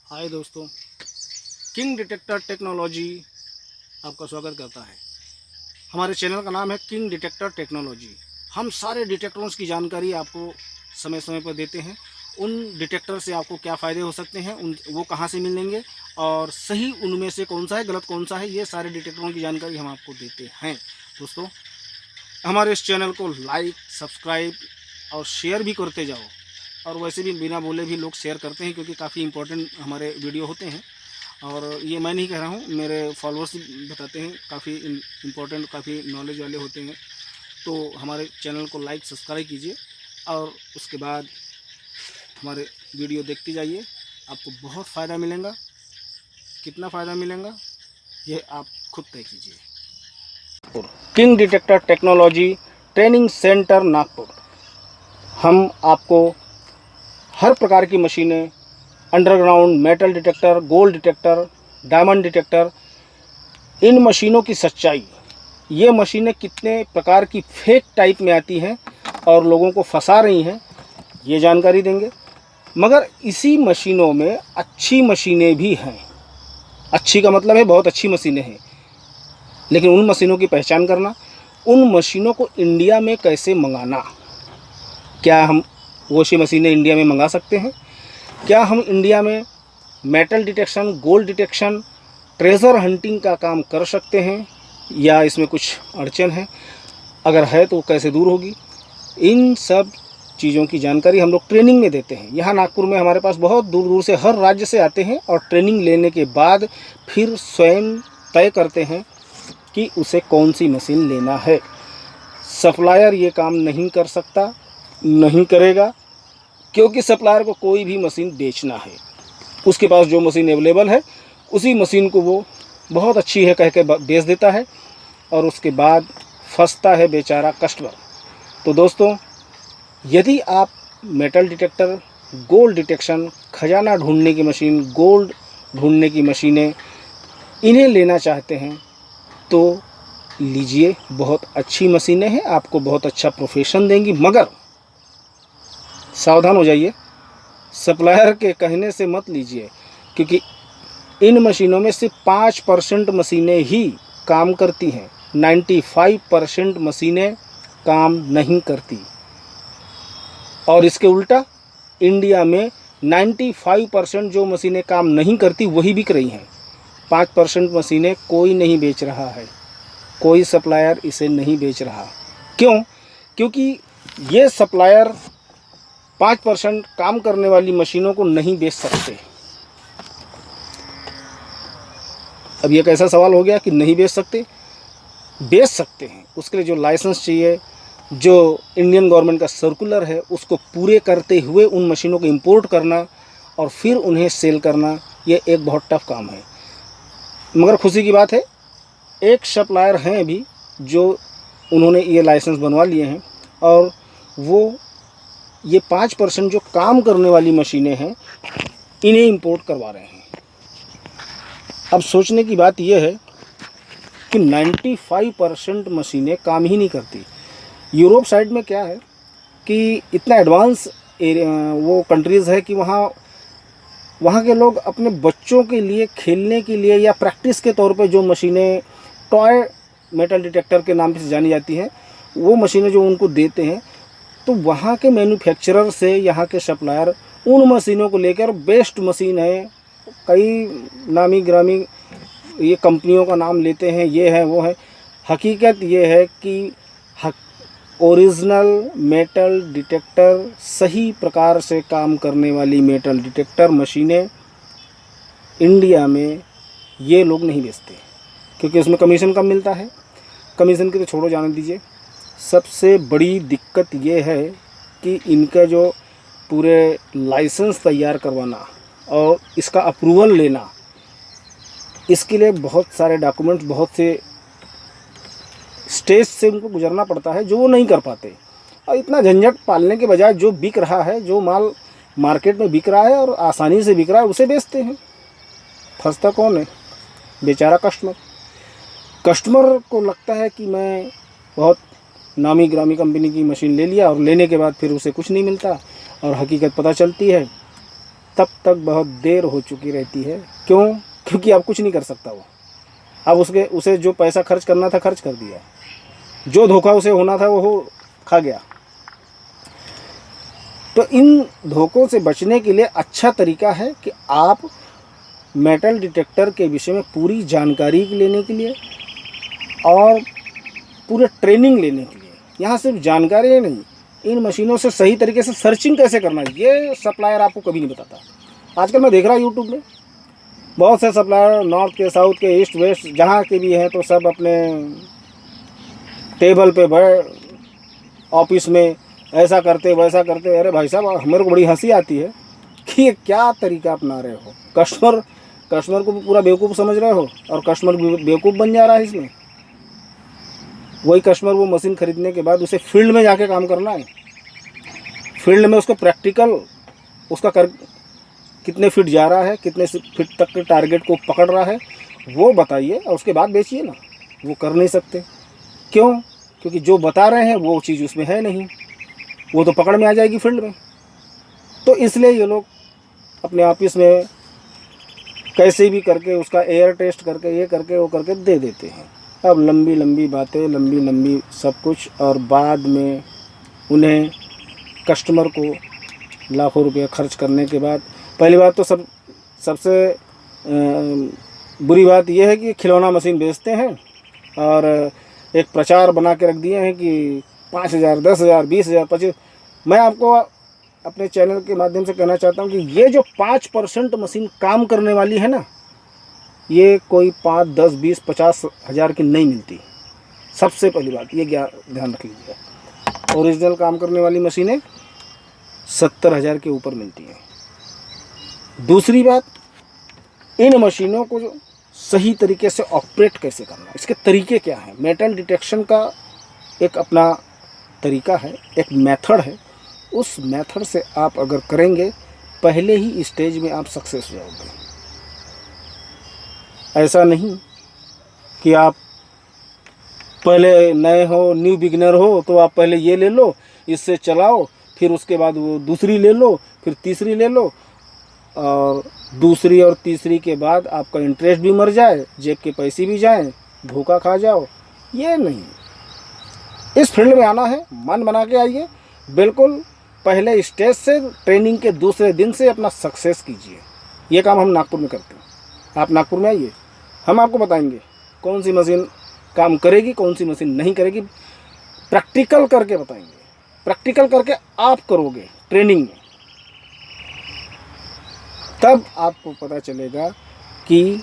हाय दोस्तों, king detector technology आपका स्वागत करता है। हमारे चैनल का नाम है किंग डिटेक्टर टेक्नोलॉजी। हम सारे डिटेक्टरों की जानकारी आपको समय समय पर देते हैं। उन डिटेक्टर से आपको क्या फ़ायदे हो सकते हैं, वो कहाँ से मिलेंगे और सही उनमें से कौन सा है, गलत कौन सा है, ये सारे डिटेक्टरों की जानकारी हम आपको देते हैं। दोस्तों, हमारे इस चैनल को लाइक, सब्सक्राइब और शेयर भी करते जाओ। और वैसे भी बिना बोले भी लोग शेयर करते हैं, क्योंकि काफ़ी इंपॉर्टेंट हमारे वीडियो होते हैं। और ये मैं नहीं कह रहा हूँ, मेरे फॉलोअर्स बताते हैं, काफ़ी इम्पोर्टेंट, काफ़ी नॉलेज वाले होते हैं। तो हमारे चैनल को लाइक, सब्सक्राइब कीजिए और उसके बाद हमारे वीडियो देखते जाइए। आपको बहुत फ़ायदा मिलेगा। कितना फ़ायदा मिलेगा ये आप खुद तय कीजिए। King detector technology training centre Nagpur. हम आपको हर प्रकार की मशीनें, underground metal detector, gold detector, diamond detector, इन मशीनों की सच्चाई, ये मशीनें कितने प्रकार की फेक टाइप में आती हैं और लोगों को फंसा रही हैं, ये जानकारी देंगे। मगर इसी मशीनों में अच्छी मशीनें भी हैं। अच्छी का मतलब है बहुत अच्छी मशीनें हैं, लेकिन उन मशीनों की पहचान करना, उन मशीनों को इंडिया में कैसे मंगाना, क्या हम वो सी मशीनें इंडिया में मंगा सकते हैं? क्या हम इंडिया में metal detection, gold detection, treasure hunting का काम कर सकते हैं, या इसमें कुछ अड़चन है? अगर है तो कैसे दूर होगी? इन सब चीज़ों की जानकारी हम लोग ट्रेनिंग में देते हैं। यहाँ नागपुर में हमारे पास बहुत दूर दूर से हर राज्य से आते हैं और ट्रेनिंग लेने के बाद फिर स्वयं तय करते हैं कि उसे कौन सी मशीन लेना है। सप्लायर ये काम नहीं कर सकता, नहीं करेगा, क्योंकि सप्लायर को कोई भी मशीन बेचना है, उसके पास जो मशीन अवेलेबल है उसी मशीन को वो बहुत अच्छी है कह के बेच देता है, और उसके बाद फंसता है बेचारा कस्टमर। तो दोस्तों, यदि आप मेटल डिटेक्टर, गोल्ड डिटेक्शन, खजाना ढूंढने की मशीन, गोल्ड ढूंढने की मशीनें, इन्हें लेना चाहते हैं तो लीजिए। बहुत अच्छी मशीनें हैं, आपको बहुत अच्छा प्रोफेशन देंगी। मगर सावधान हो जाइए, सप्लायर के कहने से मत लीजिए, क्योंकि इन मशीनों में सिर्फ 5% मशीनें ही काम करती हैं। 95% मशीनें काम नहीं करती। और इसके उल्टा इंडिया में 95% जो मशीनें काम नहीं करती वही बिक रही हैं। 5% मशीनें कोई नहीं बेच रहा है, कोई सप्लायर इसे नहीं बेच रहा। क्यों? क्योंकि ये सप्लायर 5% काम करने वाली मशीनों को नहीं बेच सकते। अब ये कैसा सवाल हो गया कि नहीं बेच सकते? बेच सकते हैं। उसके लिए जो लाइसेंस चाहिए, जो इंडियन गवर्नमेंट का सर्कुलर है, उसको पूरे करते हुए उन मशीनों को इंपोर्ट करना और फिर उन्हें सेल करना, ये एक बहुत टफ काम है। मगर खुशी की बात है, एक सप्लायर हैं अभी जो उन्होंने ये लाइसेंस बनवा लिए हैं, और वो ये 5% जो काम करने वाली मशीनें हैं इन्हें इंपोर्ट करवा रहे हैं। अब सोचने की बात यह है कि 95% मशीनें काम ही नहीं करती। यूरोप साइड में क्या है कि इतना एडवांस वो कंट्रीज़ है कि वहाँ के लोग अपने बच्चों के लिए खेलने के लिए या प्रैक्टिस के तौर पे जो मशीनें टॉय मेटल डिटेक्टर के नाम से जानी जाती हैं, वो मशीनें जो उनको देते हैं, तो वहाँ के मैन्युफैक्चरर से यहाँ के सप्लायर उन मशीनों को लेकर बेस्ट मशीन है, कई नामी ग्रामी ये कंपनियों का नाम लेते हैं, ये है वो है। हकीकत ये है कि ओरिजिनल मेटल डिटेक्टर, सही प्रकार से काम करने वाली मेटल डिटेक्टर मशीनें इंडिया में ये लोग नहीं बेचते, क्योंकि उसमें कमीशन कम मिलता है। कमीशन की तो छोड़ो, जाने दीजिए। सबसे बड़ी दिक्कत ये है कि इनका जो पूरे लाइसेंस तैयार करवाना और इसका अप्रूवल लेना, इसके लिए बहुत सारे डॉक्यूमेंट्स, बहुत से स्टेज से उनको गुजरना पड़ता है, जो वो नहीं कर पाते। और इतना झंझट पालने के बजाय जो बिक रहा है, जो माल मार्केट में बिक रहा है और आसानी से बिक रहा है, उसे बेचते हैं। फंसता कौन है? बेचारा कस्टमर। कस्टमर को लगता है कि मैं बहुत नामी ग्रामी कंपनी की मशीन ले लिया, और लेने के बाद फिर उसे कुछ नहीं मिलता, और हकीकत पता चलती है तब तक बहुत देर हो चुकी रहती है। क्यों? क्योंकि अब कुछ नहीं कर सकता वो। अब उसे जो पैसा खर्च करना था खर्च कर दिया, जो धोखा उसे होना था वो खा गया। तो इन धोखों से बचने के लिए अच्छा तरीका है कि आप मेटल डिटेक्टर के विषय में पूरी जानकारी लेने के लिए और पूरे ट्रेनिंग लेने के लिए, यहाँ सिर्फ जानकारी ही नहीं, इन मशीनों से सही तरीके से सर्चिंग कैसे करना है ये सप्लायर आपको कभी नहीं बताता। आजकल मैं देख रहा हूँ यूट्यूब में बहुत से सप्लायर नॉर्थ के, साउथ के, ईस्ट वेस्ट जहाँ के भी हैं, तो सब अपने टेबल पे बैठ ऑफिस में ऐसा करते वैसा करते। अरे भाई साहब, हमारे को बड़ी हंसी आती है कि ये क्या तरीका अपना रहे हो। कस्टमर को पूरा बेवकूफ़ समझ रहे हो और कस्टमर बेवकूफ़ बन जा रहा है इसमें। वही कस्टमर वो मशीन खरीदने के बाद उसे फील्ड में जाके काम करना है। फील्ड में उसको प्रैक्टिकल उसका कितने फीट जा रहा है, कितने फीट तक के टारगेट को पकड़ रहा है वो बताइए और उसके बाद बेचिए ना। वो कर नहीं सकते। क्यों? क्योंकि जो बता रहे हैं वो चीज़ उसमें है नहीं, वो तो पकड़ में आ जाएगी फील्ड में। तो इसलिए ये लोग अपने ऑफिस में कैसे भी करके उसका एयर टेस्ट करके ये करके वो करके दे देते हैं। अब लंबी लंबी बातें, लंबी लंबी सब कुछ, और बाद में उन्हें कस्टमर को लाखों रुपये खर्च करने के बाद, पहली बात तो सबसे बुरी बात यह है कि खिलौना मशीन बेचते हैं और एक प्रचार बना के रख दिए हैं कि 5,000, 10,000, 20,000, 25। मैं आपको अपने चैनल के माध्यम से कहना चाहता हूं कि ये जो 5% मशीन काम करने वाली है ना, ये कोई 5, 10, 20, 50 हज़ार की नहीं मिलती। सबसे पहली बात ये ध्यान रख लीजिएगा। ओरिजिनल काम करने वाली मशीनें 70,000 के ऊपर मिलती हैं। दूसरी बात, इन मशीनों को जो सही तरीके से ऑपरेट कैसे करना, इसके तरीके क्या हैं। मेटल डिटेक्शन का एक अपना तरीका है, एक मेथड है। उस मेथड से आप अगर करेंगे, पहले ही स्टेज में आप सक्सेस हो जाओगे। ऐसा नहीं कि आप पहले नए हो, न्यू बिगिनर हो, तो आप पहले ये ले लो, इससे चलाओ, फिर उसके बाद वो दूसरी ले लो, फिर तीसरी ले लो, और दूसरी और तीसरी के बाद आपका इंटरेस्ट भी मर जाए, जेब के पैसे भी जाएं, धोखा खा जाओ। ये नहीं, इस फील्ड में आना है, मन बना के आइए। बिल्कुल पहले स्टेज से ट्रेनिंग के दूसरे दिन से अपना सक्सेस कीजिए। ये काम हम नागपुर में करते हैं। आप नागपुर में आइए, हम आपको बताएंगे कौन सी मशीन काम करेगी, कौन सी मशीन नहीं करेगी। प्रैक्टिकल करके बताएंगे। प्रैक्टिकल करके आप करोगे ट्रेनिंग में, तब आपको पता चलेगा कि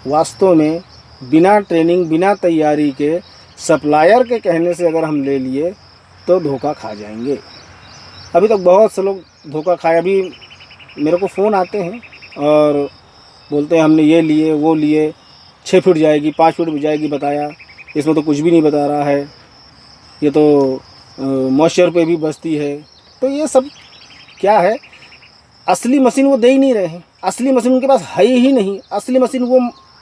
वास्तव में बिना ट्रेनिंग, बिना तैयारी के, सप्लायर के कहने से अगर हम ले लिए तो धोखा खा जाएंगे। अभी तक बहुत से लोग धोखा खाए। अभी मेरे को फ़ोन आते हैं और बोलते हैं हमने ये लिए, वो लिए, 6 फीट जाएगी, 5 फीट भी जाएगी बताया, इसमें तो कुछ भी नहीं बता रहा है, ये तो मॉइस्चर पे भी बचती है। तो ये सब क्या है, असली मशीन वो दे ही नहीं रहे हैं। असली मशीन उनके पास है ही नहीं। असली मशीन वो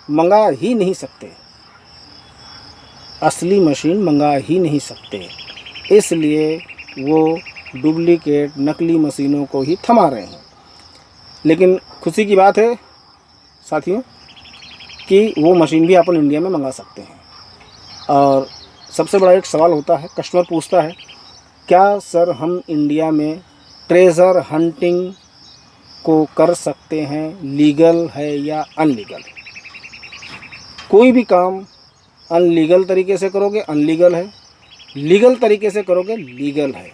मंगा ही नहीं सकते। असली मशीन मंगा ही नहीं सकते, इसलिए वो डुप्लीकेट, नकली मशीनों को ही थमा रहे हैं। लेकिन खुशी की बात है साथियों कि वो मशीन भी अपन इंडिया में मंगा सकते हैं। और सबसे बड़ा एक सवाल होता है, कस्टमर पूछता है, क्या सर हम इंडिया में ट्रेजर हंटिंग को कर सकते हैं, लीगल है या अनलीगल। कोई भी काम अनलीगल तरीके से करोगे अनलीगल है, लीगल तरीके से करोगे लीगल है।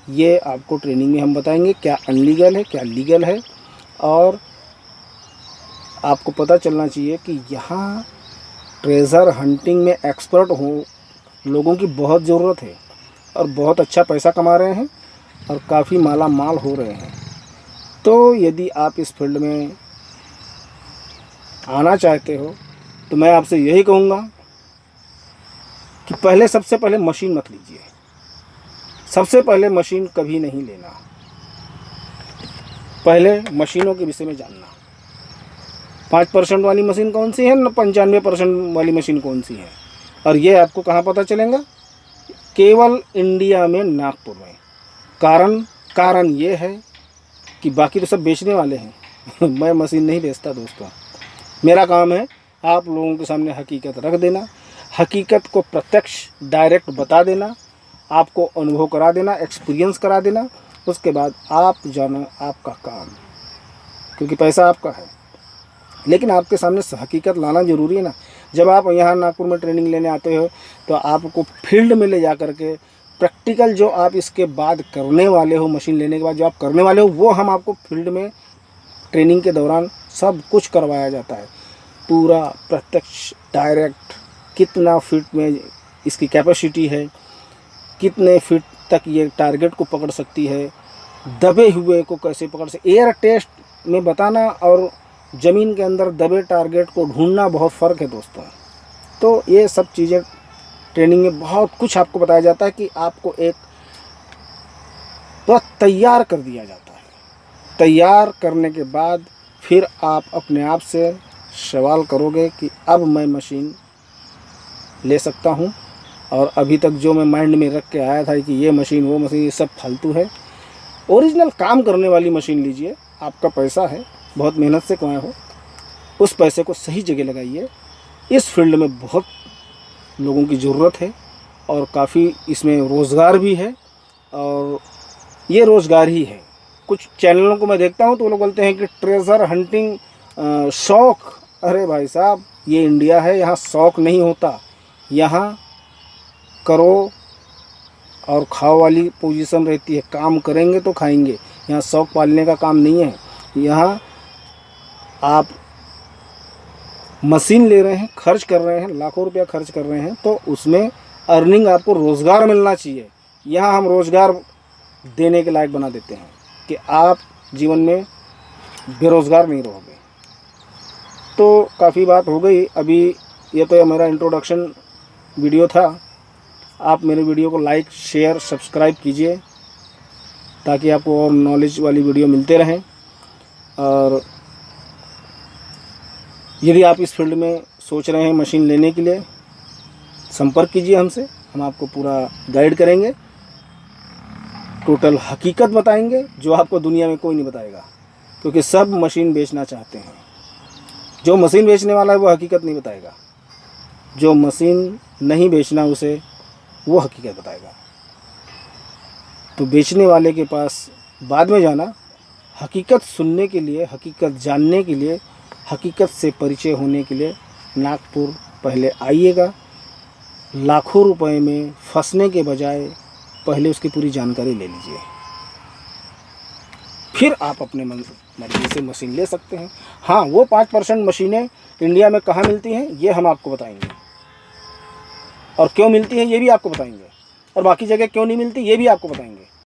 ये आपको ट्रेनिंग में हम बताएंगे क्या अनलीगल है, क्या लीगल है। और आपको पता चलना चाहिए कि यहाँ ट्रेजर हंटिंग में एक्सपर्ट हो लोगों की बहुत ज़रूरत है और बहुत अच्छा पैसा कमा रहे हैं और काफ़ी माला माल हो रहे हैं। तो यदि आप इस फील्ड में आना चाहते हो तो मैं आपसे यही कहूँगा कि पहले सबसे पहले मशीन मत लीजिए। सबसे पहले मशीन कभी नहीं लेना। पहले मशीनों के विषय में जानना, 5% वाली मशीन कौन सी है, 95% वाली मशीन कौन सी है। और ये आपको कहाँ पता चलेगा, केवल इंडिया में, नागपुर में। कारण ये है कि बाकी तो सब बेचने वाले हैं, मैं मशीन नहीं बेचता दोस्तों। मेरा काम है आप लोगों के सामने हकीकत रख देना, हकीकत को प्रत्यक्ष डायरेक्ट बता देना, आपको अनुभव करा देना, एक्सपीरियंस करा देना। उसके बाद आप जानो आपका काम, क्योंकि पैसा आपका है, लेकिन आपके सामने हकीकत लाना ज़रूरी है ना। जब आप यहाँ नागपुर में ट्रेनिंग लेने आते हो तो आपको फील्ड में ले जा कर के प्रैक्टिकल जो आप इसके बाद करने वाले हो, मशीन लेने के बाद जो आप करने वाले हो, वो हम आपको फील्ड में ट्रेनिंग के दौरान सब कुछ करवाया जाता है, पूरा प्रत्यक्ष डायरेक्ट। कितना फीट में इसकी कैपेसिटी है, कितने फीट तक ये टारगेट को पकड़ सकती है, दबे हुए को कैसे पकड़ सकती। एयर टेस्ट में बताना और ज़मीन के अंदर दबे टारगेट को ढूंढना बहुत फ़र्क है दोस्तों। तो ये सब चीज़ें ट्रेनिंग में बहुत कुछ आपको बताया जाता है कि आपको एक तो तैयार कर दिया जाता है। तैयार करने के बाद फिर आप अपने आप से सवाल करोगे कि अब मैं मशीन ले सकता हूँ, और अभी तक जो मैं माइंड में रख के आया था कि ये मशीन वो मशीन, ये सब फालतू है। ओरिजिनल काम करने वाली मशीन लीजिए, आपका पैसा है, बहुत मेहनत से कमाया हो, उस पैसे को सही जगह लगाइए। इस फील्ड में बहुत लोगों की ज़रूरत है और काफ़ी इसमें रोज़गार भी है, और ये रोज़गार ही है। कुछ चैनलों को मैं देखता हूँ तो वो लोग बोलते हैं कि ट्रेजर हंटिंग शौक। अरे भाई साहब, ये इंडिया है, यहाँ शौक नहीं होता। यहाँ करो और खाओ वाली पोजीशन रहती है, काम करेंगे तो खाएंगे। यहाँ शौक पालने का काम नहीं है। यहाँ आप मशीन ले रहे हैं, खर्च कर रहे हैं, लाखों रुपया खर्च कर रहे हैं, तो उसमें अर्निंग, आपको रोज़गार मिलना चाहिए। यहाँ हम रोज़गार देने के लायक बना देते हैं कि आप जीवन में बेरोज़गार नहीं रहोगे। तो काफ़ी बात हो गई। अभी ये तो मेरा इंट्रोडक्शन वीडियो था। आप मेरे वीडियो को लाइक, शेयर, सब्सक्राइब कीजिए ताकि आपको और नॉलेज वाली वीडियो मिलते रहें। और यदि आप इस फील्ड में सोच रहे हैं मशीन लेने के लिए, संपर्क कीजिए हमसे, हम आपको पूरा गाइड करेंगे, टोटल हकीकत बताएंगे जो आपको दुनिया में कोई नहीं बताएगा, क्योंकि सब मशीन बेचना चाहते हैं। जो मशीन बेचने वाला है वो हकीकत नहीं बताएगा, जो मशीन नहीं बेचना उसे वो हकीकत बताएगा। तो बेचने वाले के पास बाद में जाना, हकीकत सुनने के लिए, हकीकत जानने के लिए, हकीकत से परिचय होने के लिए नागपुर पहले आइएगा। लाखों रुपए में फंसने के बजाय पहले उसकी पूरी जानकारी ले लीजिए, फिर आप अपने मर्जी से मशीन ले सकते हैं। हाँ, वो 5% मशीनें इंडिया में कहाँ मिलती हैं ये हम आपको बताएंगे, और क्यों मिलती हैं ये भी आपको बताएंगे, और बाकी जगह क्यों नहीं मिलती ये भी आपको बताएंगे।